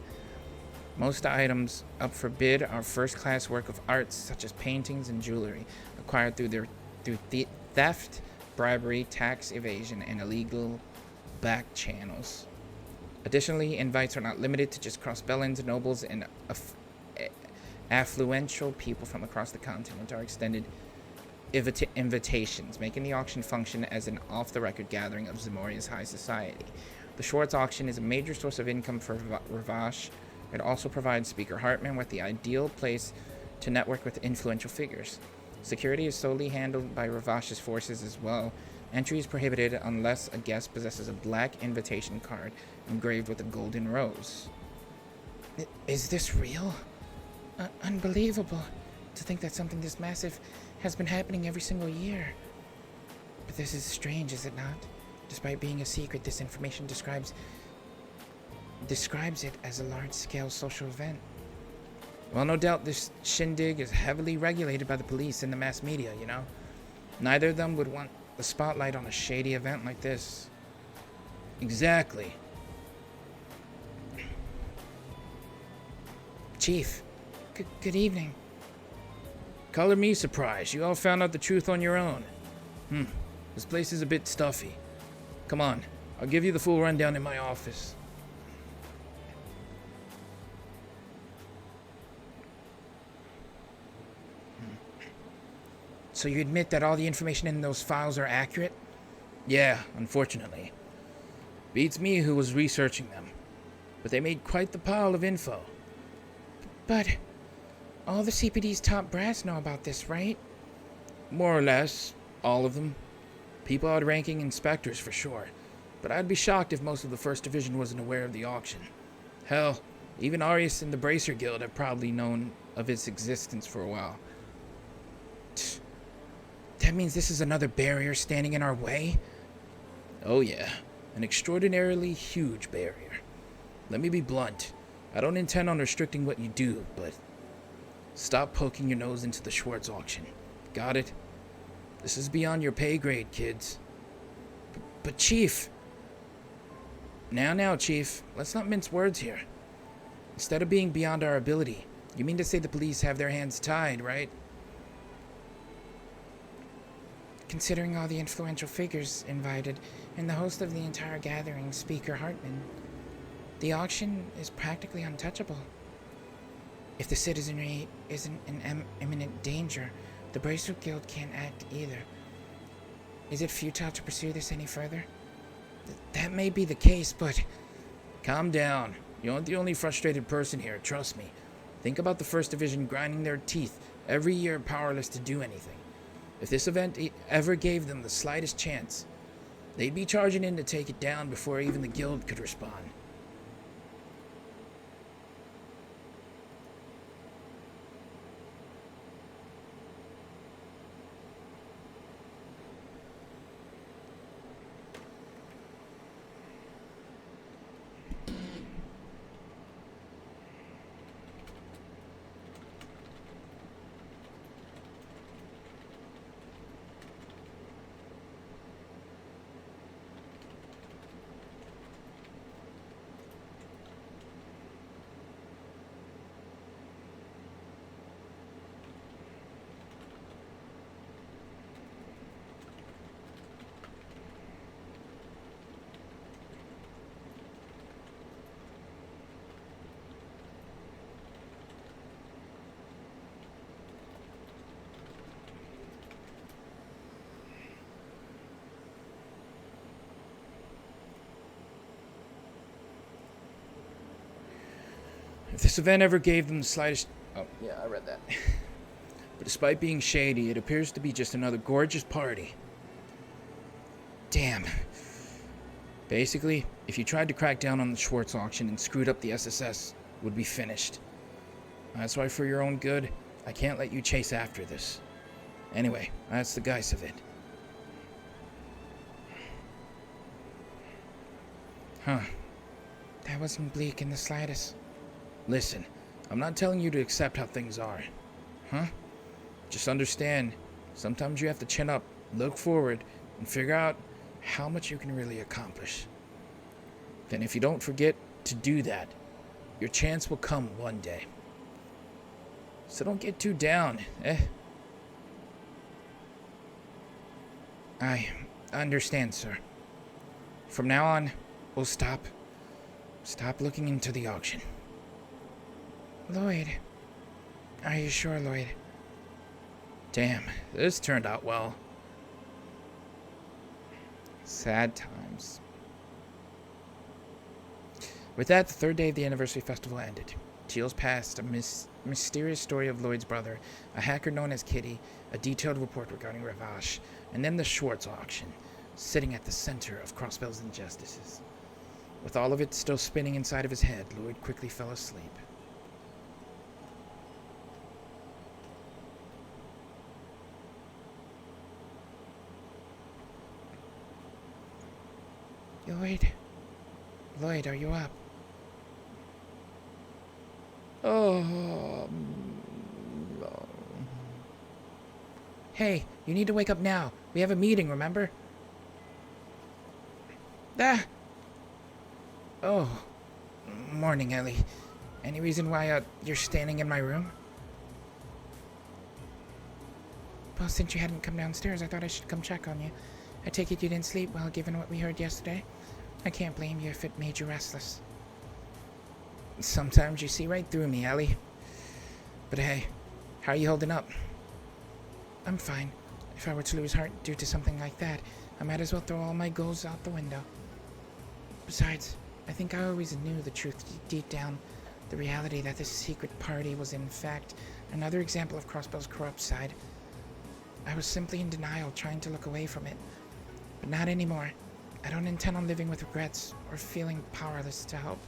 Most items up for bid are first-class work of art, such as paintings and jewelry, acquired through theft, bribery, tax evasion, and illegal back channels. Additionally, invites are not limited to just crossbellins, nobles, and affluential people from across the continent are extended invitations, making the auction function as an off-the-record gathering of Zamoria's high society. The Schwartz auction is a major source of income for Ravache. It also provides Speaker Hartman with the ideal place to network with influential figures. Security is solely handled by Ravache's forces as well. Entry is prohibited unless a guest possesses a black invitation card engraved with a golden rose. Is this real? Unbelievable. To think that something this massive has been happening every single year. But this is strange, is it not? Despite being a secret, this information describes it as a large-scale social event. Well, no doubt this shindig is heavily regulated by the police and the mass media, you know? Neither of them would want the spotlight on a shady event like this. Exactly. Chief, good evening. Color me surprised. You all found out the truth on your own. This place is a bit stuffy. Come on, I'll give you the full rundown in my office. So you admit that all the information in those files are accurate? Yeah, unfortunately. Beats me who was researching them. But they made quite the pile of info. But all the CPD's top brass know about this, right? More or less, all of them. People outranking inspectors for sure. But I'd be shocked if most of the First Division wasn't aware of the auction. Hell, even Arius and the Bracer Guild have probably known of its existence for a while. That means this is another barrier standing in our way? Oh yeah, an extraordinarily huge barrier. Let me be blunt. I don't intend on restricting what you do, but stop poking your nose into the Schwartz auction. Got it? This is beyond your pay grade, kids. But Chief... Now, Chief, let's not mince words here. Instead of being beyond our ability, you mean to say the police have their hands tied, right? Considering all the influential figures invited and the host of the entire gathering, Speaker Hartman, the auction is practically untouchable. If the citizenry isn't in imminent danger, the Bracelet Guild can't act either. Is it futile to pursue this any further? That may be the case, but... Calm down. You aren't the only frustrated person here, trust me. Think about the First Division grinding their teeth every year, powerless to do anything. If this event ever gave them the slightest chance, they'd be charging in to take it down before even the guild could respond. If this event ever gave them the slightest... Oh, yeah, I read that. But despite being shady, it appears to be just another gorgeous party. Damn. Basically, if you tried to crack down on the Schwartz auction and screwed up the SSS, it would be finished. That's why for your own good, I can't let you chase after this. Anyway, that's the guise of it. Huh. That wasn't bleak in the slightest. Listen, I'm not telling you to accept how things are. Huh? Just understand, sometimes you have to chin up, look forward, and figure out how much you can really accomplish. Then if you don't forget to do that, your chance will come one day. So don't get too down, eh? I understand, sir. From now on, we'll stop looking into the auction. Lloyd. Are you sure, Lloyd? Damn, this turned out well. Sad times. With that, the third day of the anniversary festival ended. Teals passed a mysterious story of Lloyd's brother, a hacker known as Kitty, a detailed report regarding Ravash, and then the Schwartz auction, sitting at the center of Crossbell's injustices. With all of it still spinning inside of his head, Lloyd quickly fell asleep. Lloyd, are you up? Oh, no. Hey, you need to wake up now. We have a meeting, remember? Ah! Oh. Morning, Ellie. Any reason why you're standing in my room? Well, since you hadn't come downstairs, I thought I should come check on you. I take it you didn't sleep well, given what we heard yesterday? I can't blame you if it made you restless. Sometimes you see right through me, Ellie. But hey, how are you holding up? I'm fine. If I were to lose heart due to something like that, I might as well throw all my goals out the window. Besides, I think I always knew the truth deep down. The reality that this secret party was in fact another example of Crossbell's corrupt side. I was simply in denial, trying to look away from it. But not anymore. I don't intend on living with regrets or feeling powerless to help.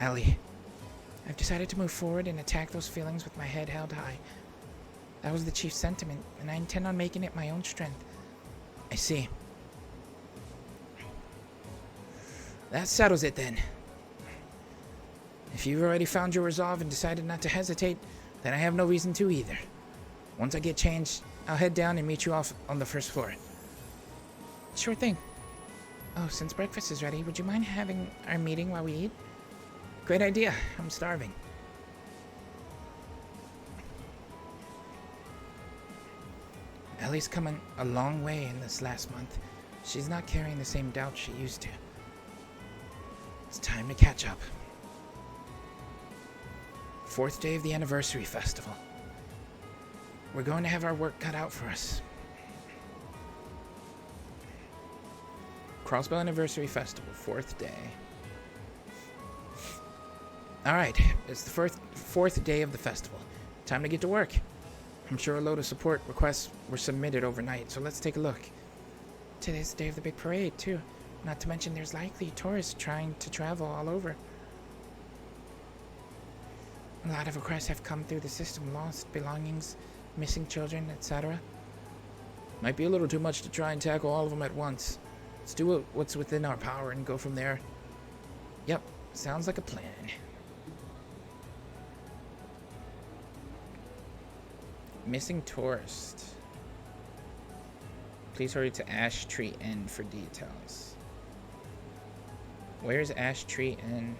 Ellie, I've decided to move forward and attack those feelings with my head held high. That was the chief's sentiment, and I intend on making it my own strength. I see. That settles it then. If you've already found your resolve and decided not to hesitate, then I have no reason to either. Once I get changed, I'll head down and meet you off on the first floor. Sure thing. Oh, since breakfast is ready, would you mind having our meeting while we eat? Great idea. I'm starving. Ellie's come a long way in this last month. She's not carrying the same doubt she used to. It's time to catch up. 4th day of the anniversary festival. We're going to have our work cut out for us. Crossbell Anniversary Festival, 4th day. Alright, it's the fourth day of the festival. Time to get to work. I'm sure a load of support requests were submitted overnight, so let's take a look. Today's the day of the big parade, too. Not to mention there's likely tourists trying to travel all over. A lot of requests have come through the system, lost belongings, missing children, etc. Might be a little too much to try and tackle all of them at once. Let's do what's within our power and go from there. Yep, sounds like a plan. Missing tourist. Please hurry to Ash Tree Inn for details. Where's Ash Tree Inn?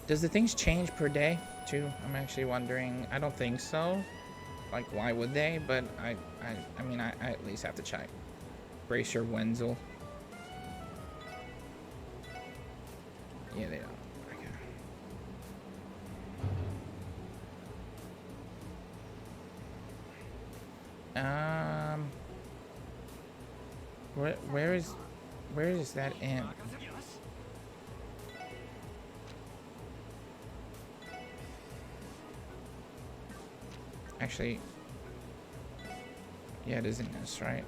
Does the things change per day too? I'm actually wondering. I don't think so. Like, why would they? But I mean, I at least have to check. Bracer Wenzel. Yeah, they don't. Okay. Where is Where is that inn? Actually, yeah, it is in this, right?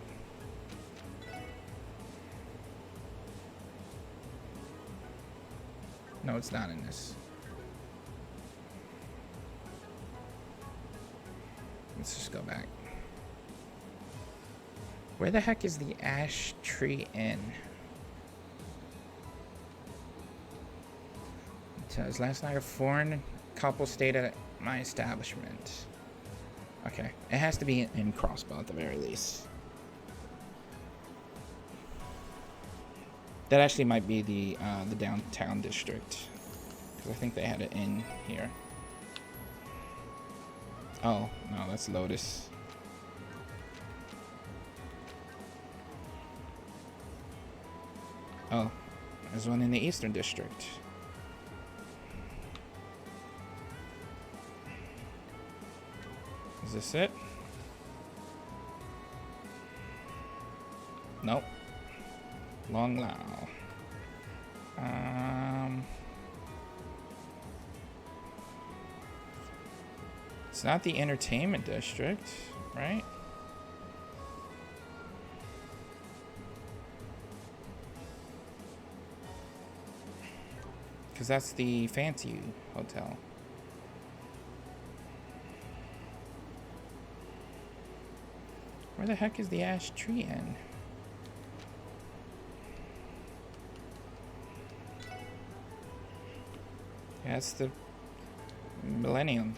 No, it's not in this. Let's just go back. Where the heck is the Ash Tree Inn? It says, last night a foreign couple stayed at my establishment. Okay, it has to be in Crossbow at the very least. That actually might be the downtown district, because I think they had it in here. Oh no, that's Lotus. Oh, there's one in the Eastern District. Is this it? Nope. Long Lao. It's not the Entertainment District, right? Because that's the fancy hotel. Where the heck is the Ash Tree Inn? Yeah, that's the Millennium.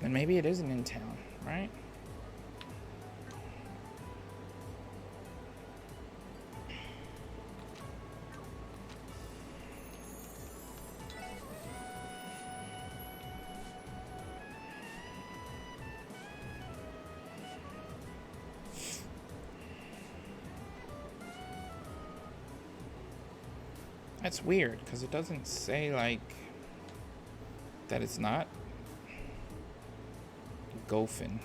Then maybe it isn't in town, right? That's weird, because it doesn't say, like, that it's not Golfin.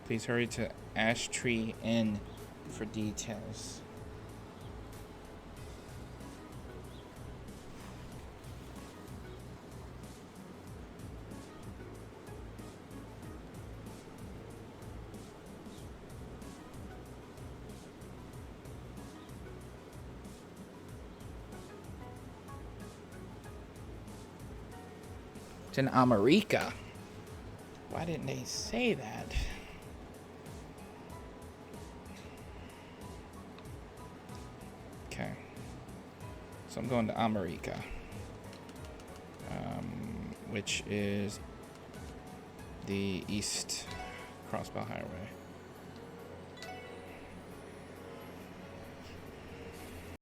Please hurry to Ash Tree Inn for details. It's in America. Why didn't they say that? Okay. So I'm going to America. Which is the East Crossbow Highway.